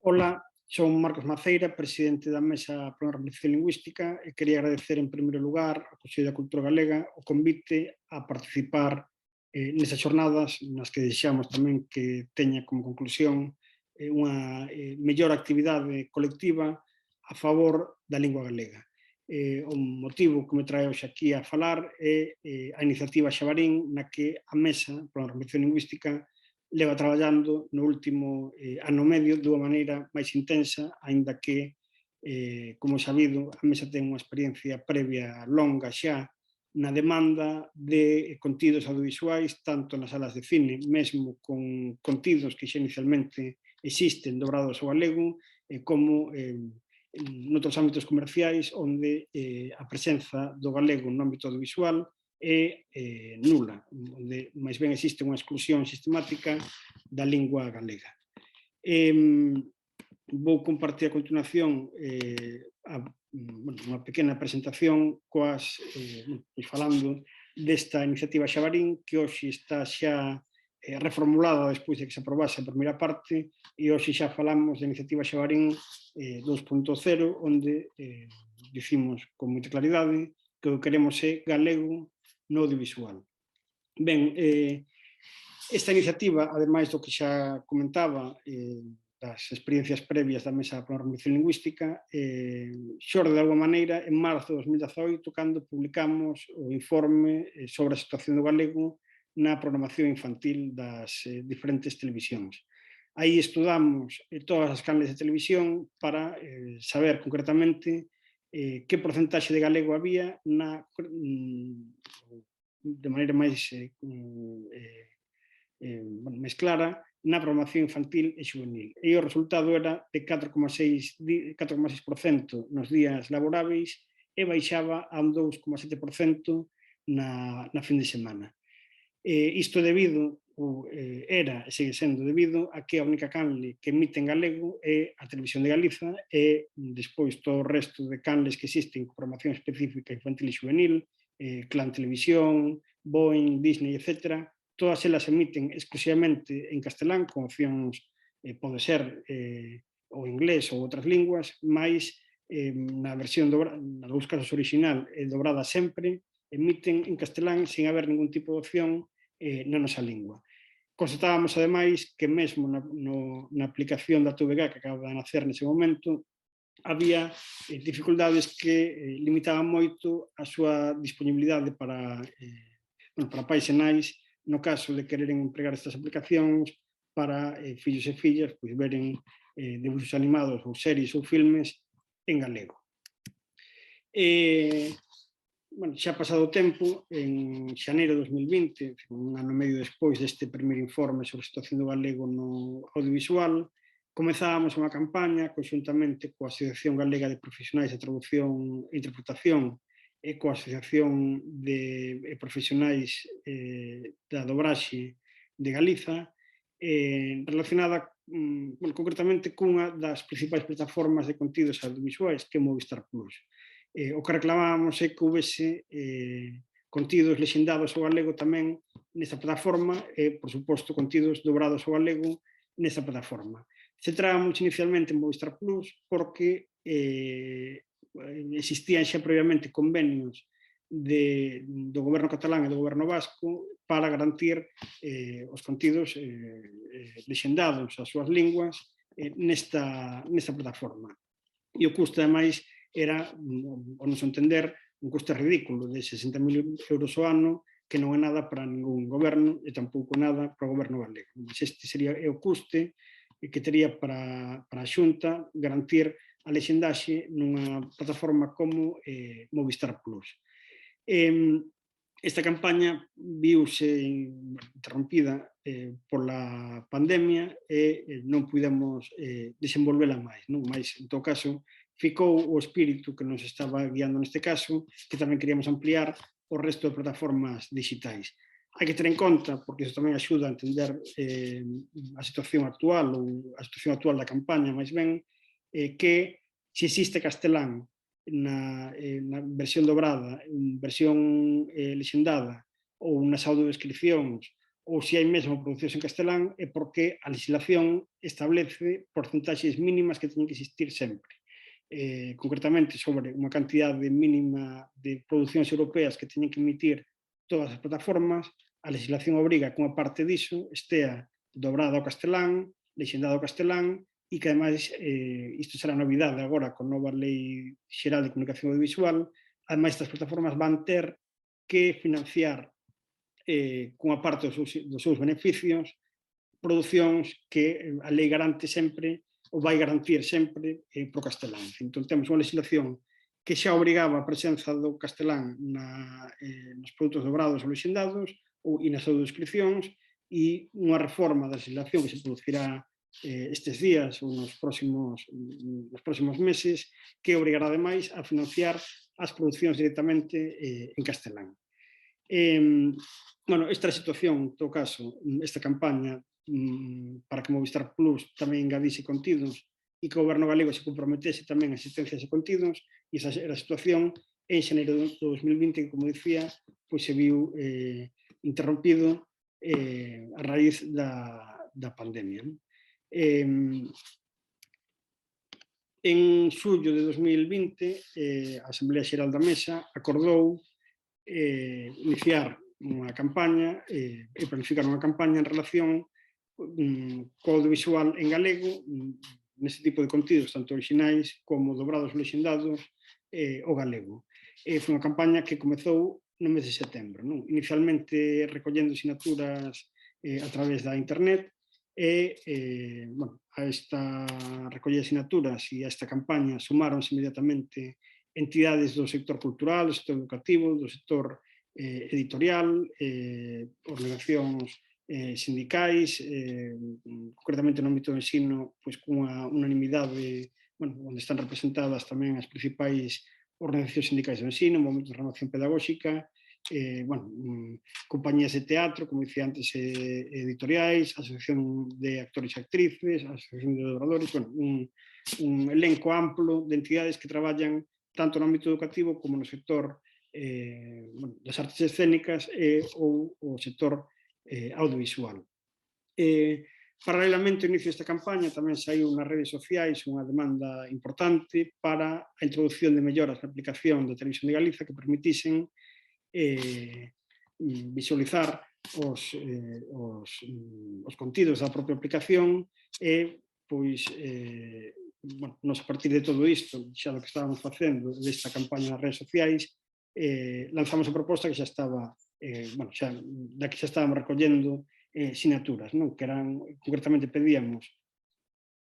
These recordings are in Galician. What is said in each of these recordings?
Ola, son Marcos Maceira, presidente da Mesa para a Normalización Lingüística e quería agradecer en primeiro lugar ao Consello da Cultura Galega o convite a participar nesas xornadas nas que desexamos tamén que teña como conclusión unha mellor actividade colectiva a favor da lingua galega. O motivo que me trae hoxe aquí a falar é a iniciativa Xabarín na que a Mesa para a Normalización Lingüística leva traballando no último ano e medio dunha maneira máis intensa, aínda que, como sabido, a Mesa ten unha experiencia previa longa xa na demanda de contidos audiovisuais, tanto nas salas de cine, mesmo con contidos que xa inicialmente existen dobrados ao galego, como noutros ámbitos comerciais onde a presenza do galego no ámbito audiovisual é nula, onde máis ben existe unha exclusión sistemática da lingua galega. Vou compartir a continuación unha pequena presentación falando desta iniciativa Xabarín, que hoxe está xa reformulada despois de que se aprobase a primeira parte, e hoxe xa falamos da iniciativa Xabarín 2.0, onde dicimos con moita claridade que o que queremos é galego no audiovisual. Ben, esta iniciativa, ademais do que xa comentaba, das experiencias previas da Mesa para a Normalización Lingüística, xorde de alguma maneira en marzo de 2018, cando publicamos o informe sobre a situación do galego na programación infantil das diferentes televisións. Aí estudamos todas as canles de televisión para saber concretamente que porcentaxe de galego había de maneira máis clara na programación infantil e xuvenil. E o resultado era de 4,6% nos días laboráveis e baixaba a un 2,7% na fin de semana. Isto debido, era e segue sendo debido a que a única canle que emite en galego é a Televisión de Galiza e despois todo o resto de canles que existen con programación específica infantil e xuvenil, Clan Televisión, Boeing, Disney, etc., todas elas emiten exclusivamente en castelán, con opcións, pode ser o inglés ou outras linguas, mais na versión, nalgúns casos original, dobrada sempre, emiten en castelán sin haber ningún tipo de opción na nosa lingua. Constatábamos, ademais, que mesmo na aplicación da TVG que acaba de nacer nese momento, había dificultades que limitaban moito a súa disponibilidade para pais e nais, no caso de quereren empregar estas aplicacións para fillos e fillas pois veren debuxos animados ou series ou filmes en galego. Xa pasado o tempo, en xaneiro de 2020, un ano e medio despois deste primeiro informe sobre a situación do galego no audiovisual, comezábamos unha campaña conxuntamente coa Asociación Galega de Profesionais de Traducción e Interpretación e coa Asociación de Profesionais da Dobraxe de Galiza, relacionada concretamente cunha das principais plataformas de contidos audiovisuais que é Movistar Plus. O que reclamábamos é que houvese contidos lexendados ao galego tamén nesta plataforma e, por suposto, contidos dobrados ao galego nesta plataforma. Centrábamos inicialmente en Movistar Plus porque existían xa previamente convenios do goberno catalán e do goberno vasco para garantir os contidos lexendados ás súas linguas nesta plataforma. E o custo, ademais, era, ao noso entender, un custo ridículo de 60.000 euros ao ano, que non é nada para ningún goberno e tampouco nada para o goberno galego. Este sería o custe que tería para a Xunta garantir a lexendaxe nunha plataforma como Movistar Plus. Esta campaña viuse interrompida pola pandemia e non pudemos desenvolvela máis. Mais, en todo caso, ficou o espírito que nos estaba guiando neste caso, que tamén queríamos ampliar o resto de plataformas digitais. Hai que ter en conta, porque iso tamén axuda a entender a situación actual, ou a situación actual da campaña, máis ben, que se existe castelán na versión dobrada, versión lexendada, ou nas audiodescripcións, ou se hai mesmo producións en castelán, é porque a legislación establece porcentaxes mínimas que teñen que existir sempre. Concretamente sobre unha cantidade mínima de producións europeas que teñen que emitir todas as plataformas, a legislación obriga que unha parte diso estea dobrada ao castelán, lexendado ao castelán, e que ademais, isto será novidade agora con nova Lei Xeral de Comunicación Audiovisual, ademais estas plataformas van ter que financiar cunha parte dos seus beneficios producións que a lei garante sempre ou vai garantir sempre pro castelán. Entón, temos unha legislación que xa obrigaba a presenza do castelán nos produtos dobrados ou lexendados e nas audiodescripcións, e unha reforma da legislación que se producirá estes días ou nos próximos meses, que obrigará ademais a financiar as producións directamente en castelán. Bueno, esta situación, en todo caso, esta campaña para que Movistar Plus tamén engadise contidos e que o goberno galego se comprometese tamén a existencia de contidos, e esa era a situación en xaneiro de 2020, que, como dicía, pois se viu interrompido a raíz da pandemia. En xullo de 2020, a Asamblea Xeral da Mesa acordou iniciar unha campaña e planificar unha campaña en relación co audiovisual en galego, neste tipo de contidos, tanto originais como dobrados ou lexendados, o galego. Foi unha campaña que comezou no mes de setembro, non? Inicialmente recollendo sinaturas a través da internet, e bueno, a esta recollida de sinaturas e a esta campaña sumáronse inmediatamente entidades do sector cultural, do sector educativo, do sector editorial, organizacións sindicais, concretamente no ámbito do ensino, pois cunha unanimidade, bueno, onde están representadas tamén as principais organizacións sindicais do ensino, momentos de renovación pedagóxica, bueno, compañías de teatro, como dicía antes, editoriais, asociación de actores e actrices, asociación de dobradores, bueno, un elenco amplo de entidades que traballan tanto no ámbito educativo como no sector bueno, das artes escénicas ou o sector audiovisual. Paralelamente ao inicio desta campaña tamén saiu nas redes sociais unha demanda importante para a introducción de melloras na aplicación da Televisión de Galiza que permitisen visualizar os contidos da propia aplicación e, pois, bueno, nos a partir de todo isto, xa do que estábamos facendo desta campaña nas redes sociais, lanzamos a proposta que xa estaba, bueno, da que xa estábamos recollendo sinaturas, non? Que eran, concretamente pedíamos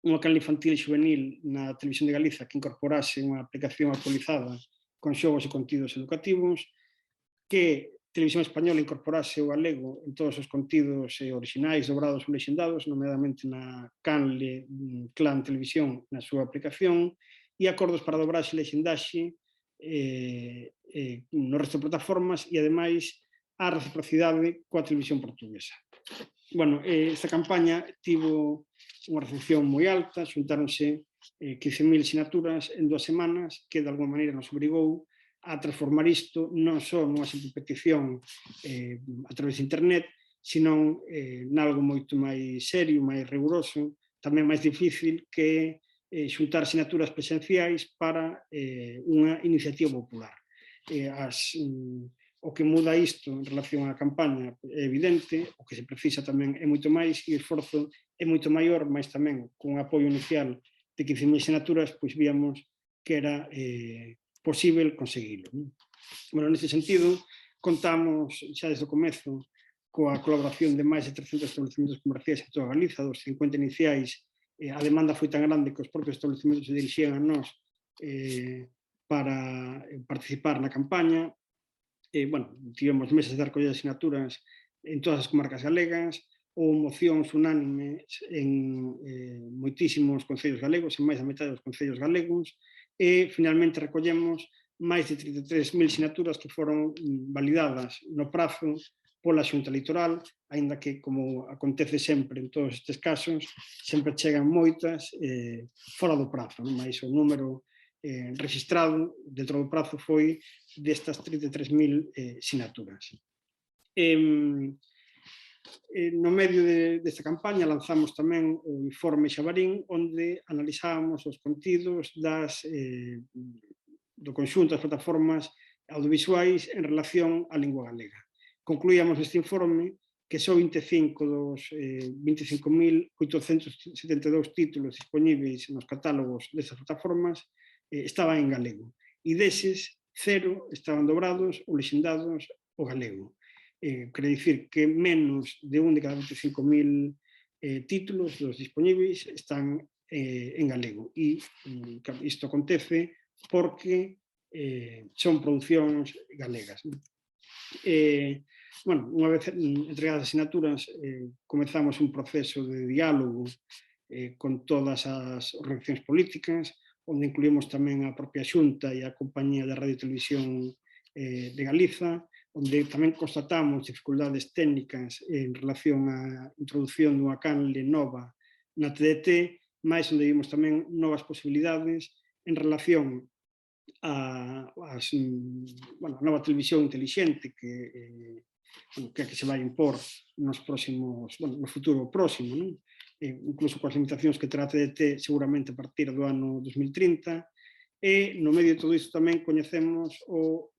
unha canal infantil e juvenil na Televisión de Galiza que incorporase unha aplicación actualizada con xogos e contidos educativos, que Televisión Española incorporase o galego en todos os contidos orixinais, dobrados ou lexendados, nomeadamente na canle Clan Televisión na súa aplicación, e acordos para dobraxe e lexendaxe no resto de plataformas e, ademais, a reciprocidade coa televisión portuguesa. Bueno, esta campaña tivo unha recepción moi alta, xuntáronse 15.000 sinaturas en 2 semanas, que de alguma maneira nos obrigou a transformar isto non só nunha simple petición a través de internet, senón nalgo moito máis serio, máis riguroso, tamén máis difícil, que xuntar sinaturas presenciais para unha iniciativa popular. O que muda isto en relación á campaña é evidente, o que se precisa tamén é moito máis, e o esforzo é moito maior, mas tamén con apoio inicial de 15.000 sinaturas, pois víamos que era posible conseguilo. Bueno, neste sentido, contamos xa desde o comezo coa colaboración de máis de 300 establecementos comerciais en toda Galiza, dos 50 iniciais. A demanda foi tan grande que os propios establecementos se dirixían a nós para participar na campaña. Bueno, tivemos meses de recollida de asignaturas en todas as comarcas galegas, ou mocións unánimes en moitísimos concellos galegos, en máis da metade dos concellos galegos, e finalmente recollemos máis de 33.000 sinaturas que foron validadas no prazo pola Xunta Electoral, aínda que, como acontece sempre en todos estes casos, sempre chegan moitas fora do prazo, mais o número registrado dentro do prazo foi destas 33.000 sinaturas. No medio desta campaña lanzamos tamén o informe Xabarín, onde analizábamos os contidos do conxunto das plataformas audiovisuais en relación á lingua galega. Concluíamos neste informe que só 25 dos 25.872 títulos dispoñibles nos catálogos destas plataformas estaban en galego. E deses, 0 estaban dobrados ou lexendados ao galego. Quere dicir que menos de un de cada 25.000 títulos dos dispoñibles están en galego. E isto acontece porque son producións galegas. Bueno, unha vez entregadas as asignaturas, comezamos un proceso de diálogo con todas as organizacións políticas, onde incluímos tamén a propia Xunta e a Compañía de Radio e Televisión de Galiza, onde tamén constatamos dificultades técnicas en relación á introducción dunha canle nova na TDT, máis onde vimos tamén novas posibilidades en relación a nova televisión inteligente que se vai impor no futuro próximo, non? Incluso coas limitacións que terá a TDT seguramente a partir do ano 2030, e no medio de todo isto tamén coñecemos o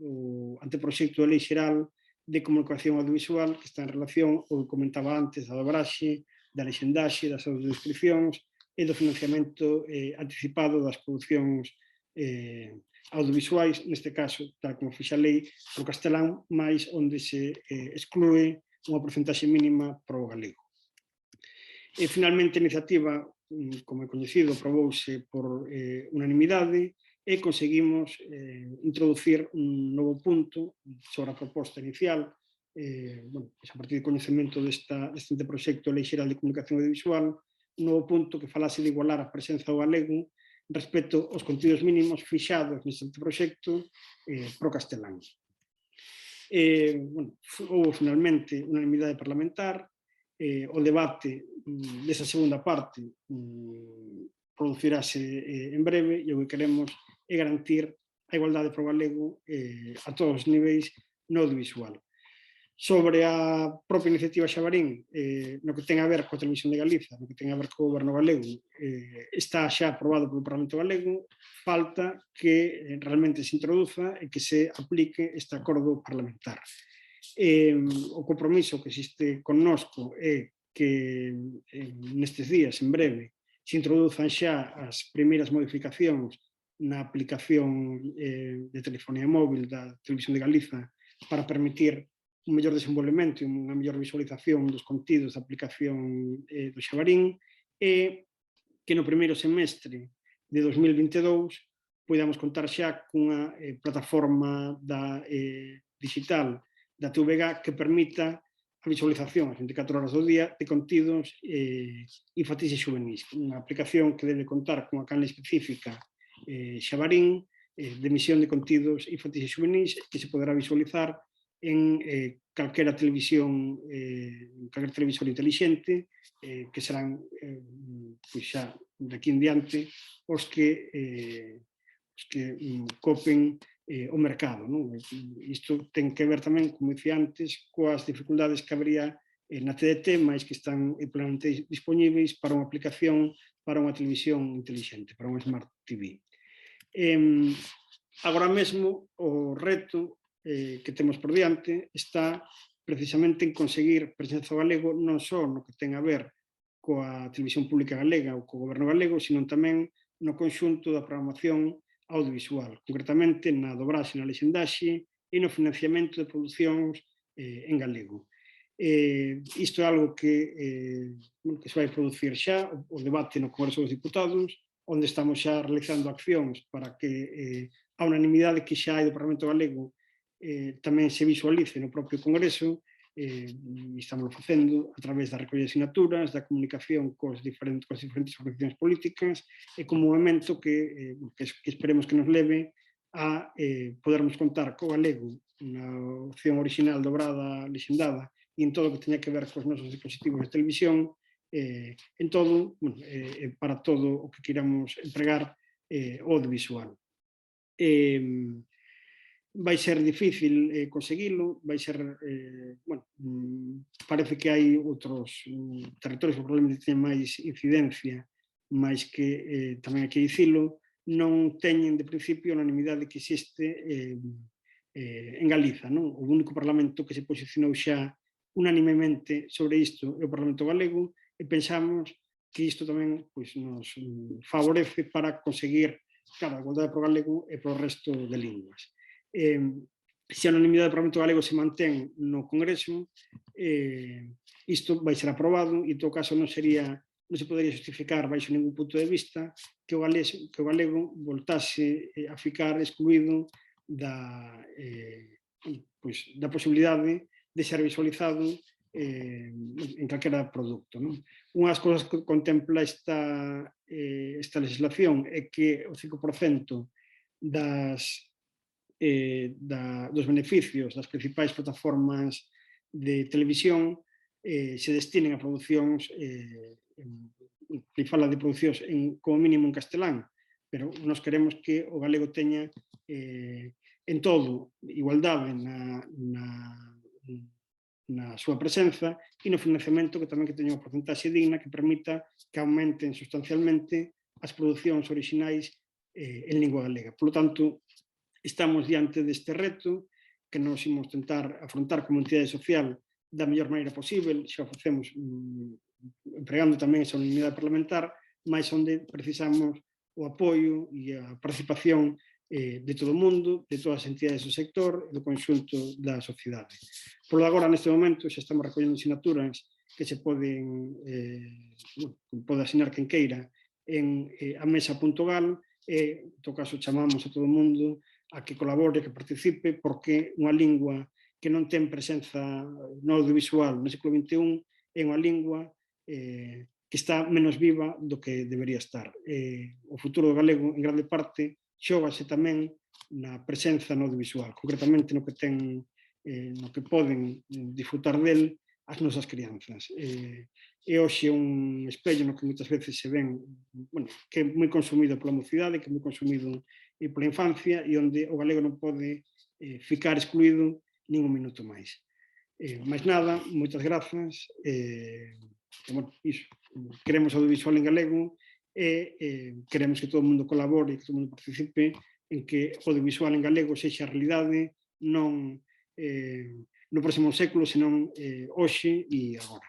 anteproxecto de lei xeral de comunicación audiovisual que está en relación ao que comentaba antes da dobraxe, da lexendaxe, das audiodescripcións e do financiamento anticipado das producións audiovisuais, neste caso, tal como fixa a lei, pro castelán, máis onde se exclúe unha porcentaxe mínima para o galego. E, finalmente, a iniciativa, como é coñecido, aprobouse por unanimidade e conseguimos introducir un novo punto sobre a proposta inicial, a partir do coñecemento deste anteproxecto de lei xeral de comunicación audiovisual, un novo punto que falase de igualar a presenza do galego respecto aos contidos mínimos fixados neste anteproxecto pro castelán. Houve finalmente unanimidade parlamentar, o debate desa segunda parte producirase en breve e o que queremos é garantir a igualdade pro galego a todos os niveis no audiovisual. Sobre a propia iniciativa Xabarín, no que ten a ver coa Televisión de Galiza, no que ten a ver co goberno galego, está xa aprobado polo Parlamento galego, falta que realmente se introduza e que se aplique este acordo parlamentar. O compromiso que existe connosco é que nestes días, en breve, se introduzan xa as primeiras modificacións na aplicación de telefonía móvil da Televisión de Galiza para permitir un mellor desenvolvemento e unha mellor visualización dos contidos da aplicación do Xabarín e que no primeiro semestre de 2022 podamos contar xa cunha plataforma digital da TVG que permita a visualización as 24 horas do día de contidos infantis e xuvenis. Unha aplicación que debe contar cunha canle específica Xabarín de emisión de contidos infantis e xuvenis que se poderá visualizar en calquera televisión, calquera televisor inteligente, que serán xa de aquí en diante os que copen o mercado. Isto ten que ver tamén, como dicía antes, coas dificultades que habría na TDT, máis que están plenamente dispoñibles para unha aplicación para unha televisión inteligente, para unha Smart TV. Agora mesmo o reto que temos por diante está precisamente en conseguir presenza galego non só no que ten a ver coa televisión pública galega ou co goberno galego, sino tamén no conxunto da programación audiovisual, concretamente na dobraxe, na lexendaxe e no financiamento de producións en galego. Isto é algo que se vai producir xa, o debate no Congreso dos Diputados, onde estamos xa realizando accións para que a unanimidade que xa hai do Parlamento Galego tamén se visualice no propio Congreso, e estamos facendo a través da recollida de asignaturas, da comunicación coas diferentes organizacións políticas e con un movimento que esperemos que nos leve a podermos contar co galego na opción original dobrada, lexendada e en todo o que teña que ver cos nosos dispositivos de televisión, en todo, para todo o que queramos empregar o audiovisual. vai ser difícil conseguilo, vai ser, bueno, parece que hai outros territorios que probablemente teñen máis incidencia, máis que tamén hai que dicilo, non teñen de principio a unanimidade que existe en Galiza, non? O único parlamento que se posicionou xa unanimemente sobre isto é o Parlamento Galego e pensamos que isto tamén pois, nos favorece para conseguir, claro, a igualdade pro galego e pro resto de linguas. Se a unanimidade do Parlamento Galego se mantén no Congreso, isto vai ser aprobado e, en todo caso, non se podería justificar baixo ningún punto de vista que o galego voltase a ficar excluído da posibilidade de ser visualizado en calquera produto. Non? Unha das cousas que contempla esta legislación é que o 5% dos beneficios das principais plataformas de televisión se destinen a producións, que fala de producións como mínimo en castelán, pero nós queremos que o galego teña en todo igualdade na súa presenza e no financiamento que tamén que teña unha porcentaxe digna que permita que aumenten sustancialmente as producións orixinais en lingua galega. Por lo tanto, estamos diante deste reto que nos imos tentar afrontar como entidade social da mellor maneira posible, xa o facemos empregando tamén esa unidade parlamentar, máis onde precisamos o apoio e a participación de todo o mundo, de todas as entidades do sector e do conxunto da sociedade. Por agora, neste momento, xa estamos recollendo sinaturas que se poden pode asinar quen queira en amesa.gal e, en todo caso, chamamos a todo o mundo a que colabore, que participe, porque unha lingua que non ten presenza no audiovisual no século XXI é unha lingua que está menos viva do que debería estar. O futuro do galego, en grande parte, xógase tamén na presenza no audiovisual, concretamente no que poden disfrutar del as nosas crianzas. É hoxe un espello no que moitas veces se ven, bueno, que é moi consumido pola mocidade, que é moi consumido pola infancia e onde o galego non pode ficar excluído nin un minuto máis. Mais nada, moitas grazas. Bueno, iso. Queremos audiovisual en galego e queremos que todo o mundo colabore, que todo o mundo participe en que o audiovisual en galego sexa realidade non no próximo século, senón hoxe e agora.